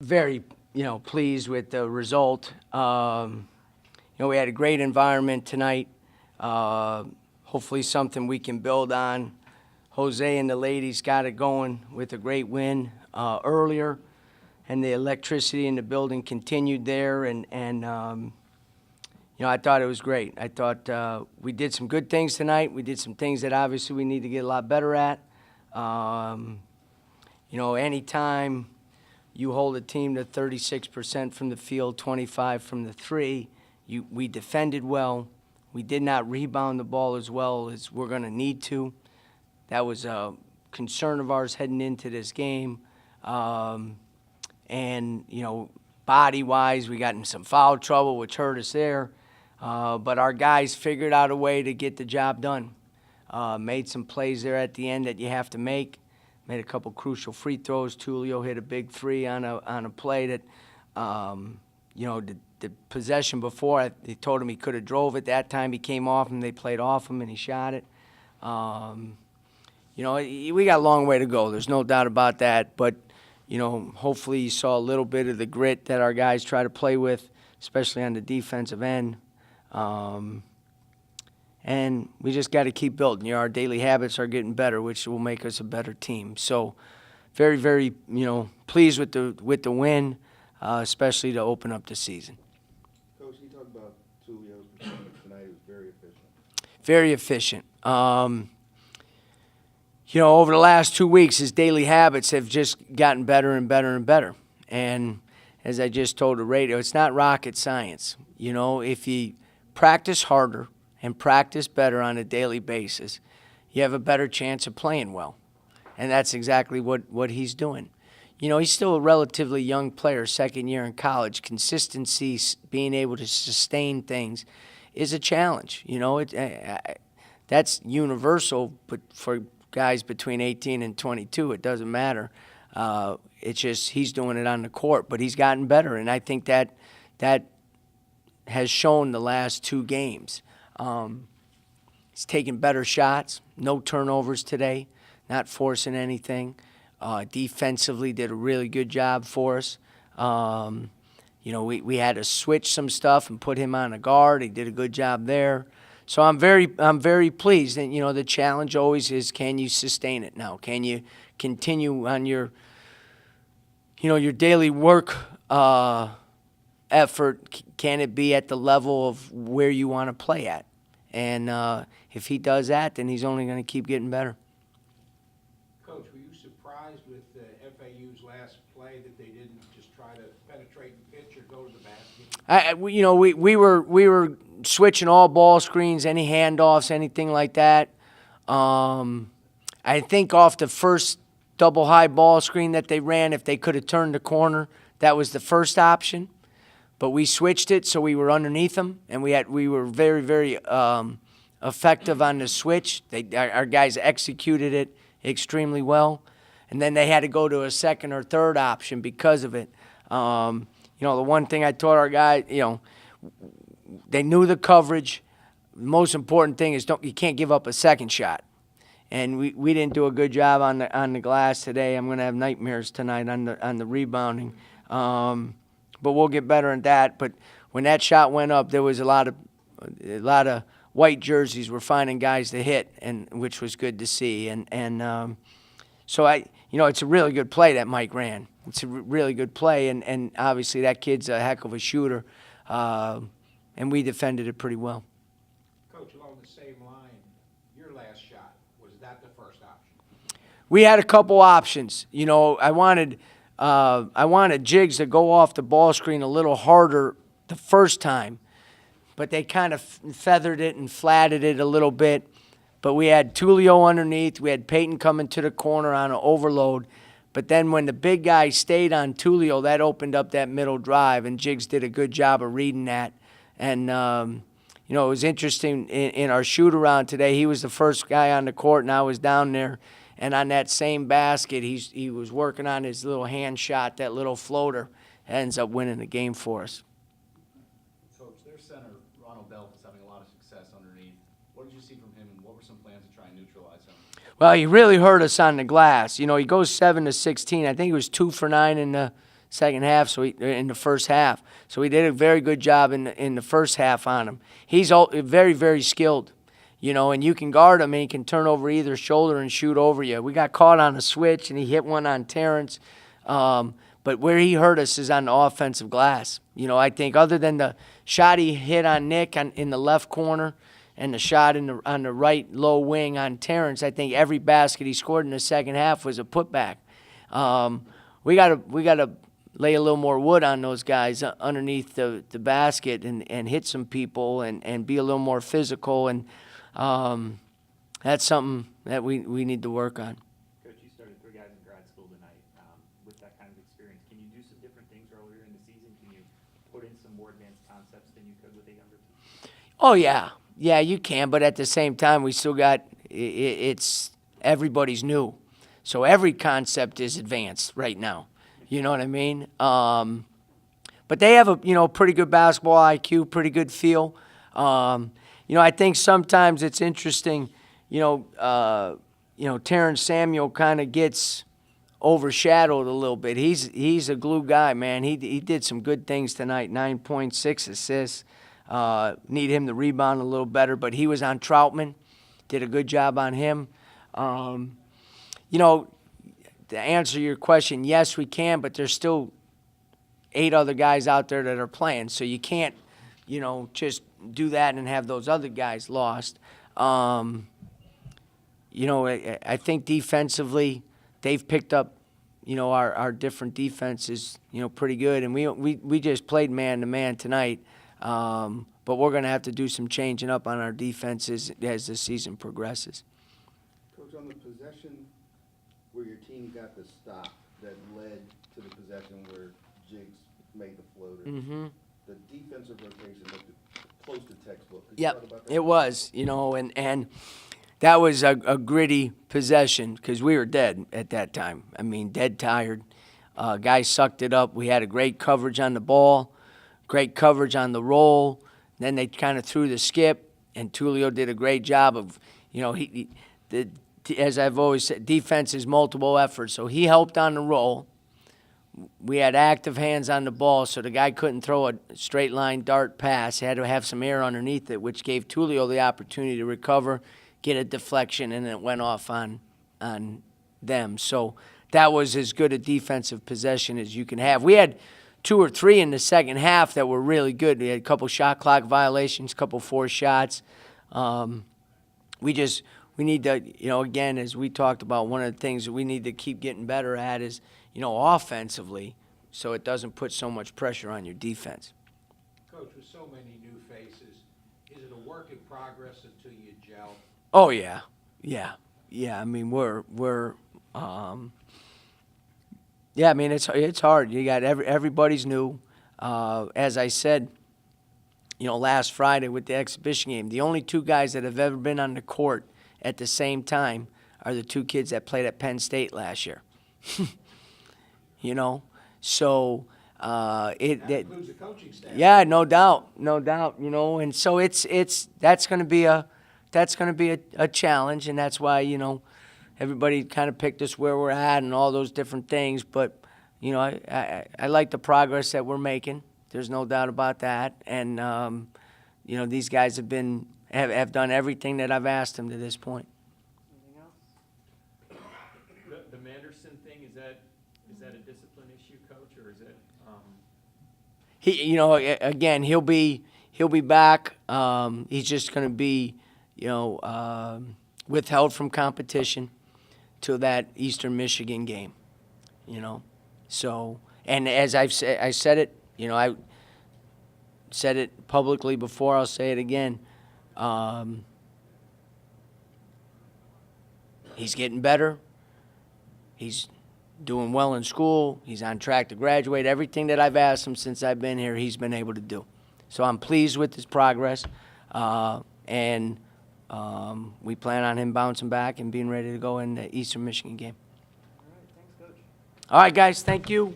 very, pleased with the result. We had a great environment tonight. Hopefully something we can build on. Jose and the ladies got it going with a great win earlier, and the electricity in the building continued there, and I thought it was great. I thought we did some good things tonight. We did some things that obviously we need to get a lot better at. Anytime you hold a team to 36% from the field, 25 from the three, we defended well. We did not rebound the ball as well as we're going to need to. That was a concern of ours heading into this game. Body-wise, we got in some foul trouble, which hurt us there. But our guys figured out a way to get the job done. Made some plays there at the end that you have to make. Made a couple crucial free throws. Tulio hit a big three on a play that, the possession before, they told him he could have drove it. That time he came off him, they played off him, and he shot it. We got a long way to go. There's no doubt about that. But, hopefully you saw a little bit of the grit that our guys try to play with, especially on the defensive end. And we just got to keep building. Our daily habits are getting better, which will make us a better team. So very, very, pleased with the win, especially to open up the season. Coach, you talked about Tulio's performance tonight. It was very efficient. Very efficient. Over the last 2 weeks, his daily habits have just gotten better and better and better. And as I just told the radio, it's not rocket science. If you practice harder and practice better on a daily basis, you have a better chance of playing well. And that's exactly what he's doing. He's still a relatively young player, second year in college. Consistency, being able to sustain things is a challenge. That's universal, but for guys between 18 and 22, it doesn't matter. It's just he's doing it on the court, but he's gotten better, and I think that has shown the last 2 games. He's taking better shots, no turnovers today, not forcing anything. Defensively did a really good job for us. We had to switch some stuff and put him on a guard. He did a good job there. So I'm very pleased. And the challenge always is, can you sustain it now? Can you continue on your daily work effort? Can it be at the level of where you want to play at? And if he does that, then he's only going to keep getting better. Coach, were you surprised with FAU's last play that they didn't just try to penetrate the pitch or go to the basket? We were switching all ball screens, any handoffs, anything like that. I think off the first double high ball screen that they ran, if they could have turned the corner, that was the first option. But we switched it so we were underneath them, and we were very, very effective on the switch. Our guys executed it extremely well, and then they had to go to a second or third option because of it. The one thing I taught our guys, they knew the coverage. The most important thing is you can't give up a second shot. And we didn't do a good job on the glass today. I'm going to have nightmares tonight on the rebounding. But we'll get better at that. But when that shot went up, there was a lot of white jerseys were finding guys to hit, and which was good to see. So it's a really good play that Mike ran. It's a really good play, and obviously that kid's a heck of a shooter, and we defended it pretty well. Coach, along the same line, your last shot, was that the first option? We had a couple options. I wanted Jiggs to go off the ball screen a little harder the first time, but they kind of feathered it and flatted it a little bit. But we had Tulio underneath. We had Peyton coming to the corner on an overload. But then when the big guy stayed on Tulio, that opened up that middle drive, and Jiggs did a good job of reading that. And, it was interesting in our shoot-around today. He was the first guy on the court, and I was down there. And on that same basket, he was working on his little hand shot, that little floater, ends up winning the game for us. Coach, their center, Ronald Belf, is having a lot of success underneath. What did you see from him, and what were some plans to try and neutralize him? Well, he really hurt us on the glass. He goes 7 to 16. I think he was 2 for 9 in the second half, in the first half. So we did a very good job in the first half on him. He's very, very skilled, and you can guard him and he can turn over either shoulder and shoot over you. We got caught on a switch and he hit one on Terrence. But where he hurt us is on the offensive glass. I think other than the shot he hit on Nick in the left corner and the shot on the right low wing on Terrence, I think every basket he scored in the second half was a putback. We gotta lay a little more wood on those guys underneath the basket and hit some people and be a little more physical, and that's something that we need to work on. Coach, you started 3 guys in grad school tonight. With that kind of experience, can you do some different things earlier in the season? Can you put in some more advanced concepts than you could with a younger team? Oh, yeah. Yeah, you can, but at the same time, we still got it's everybody's new. So every concept is advanced right now. You know what I mean? But they have a pretty good basketball IQ, pretty good feel. I think sometimes it's interesting, Terrence Samuel kind of gets overshadowed a little bit. He's a glue guy, man. He did some good things tonight, 9 points, 6 assists. Need him to rebound a little better, but he was on Troutman, did a good job on him. To answer your question, yes, we can, but there's still 8 other guys out there that are playing, so you can't, just do that and have those other guys lost. I think defensively, they've picked up, our different defenses, pretty good, and we just played man-to-man tonight. But we're going to have to do some changing up on our defenses as the season progresses. Coach, on the possession where your team got the stop that led to the possession where Jiggs made the floater, the defensive rotation looked close to textbook. Could you talk about that? It was, and that was a gritty possession because we were dead at that time. I mean, dead tired. Guys sucked it up. We had a great coverage on the ball. Great coverage on the roll. Then they kind of threw the skip, and Tulio did a great job of, as I've always said, defense is multiple efforts. So he helped on the roll. We had active hands on the ball, so the guy couldn't throw a straight line dart pass. He had to have some air underneath it, which gave Tulio the opportunity to recover, get a deflection, and it went off on them. So that was as good a defensive possession as you can have. We had 2 or 3 in the second half that were really good. We had a couple shot clock violations, a couple forced shots. We need to, again, as we talked about, one of the things that we need to keep getting better at is, offensively, so it doesn't put so much pressure on your defense. Coach, with so many new faces, is it a work in progress until you gel? Oh, yeah. I mean, yeah, I mean, it's hard. You got everybody's new. As I said, last Friday with the exhibition game, the only 2 guys that have ever been on the court at the same time are the 2 kids that played at Penn State last year. So That includes the coaching staff. yeah, no doubt, and so that's going to be a challenge, and that's why everybody kind of picked us where we're at and all those different things. But, I like the progress that we're making. There's no doubt about that. And, these guys have done everything that I've asked them to this point. Anything else? The Manderson thing, is that a discipline issue, Coach, or is it? Again, he'll be back. He's just going to be, withheld from competition till that Eastern Michigan game, So, and as I said it, I said it publicly before, I'll say it again. He's getting better. He's doing well in school. He's on track to graduate. Everything that I've asked him since I've been here, he's been able to do. So I'm pleased with his progress, and we plan on him bouncing back and being ready to go in the Eastern Michigan game. All right, thanks, Coach. All right, guys, thank you.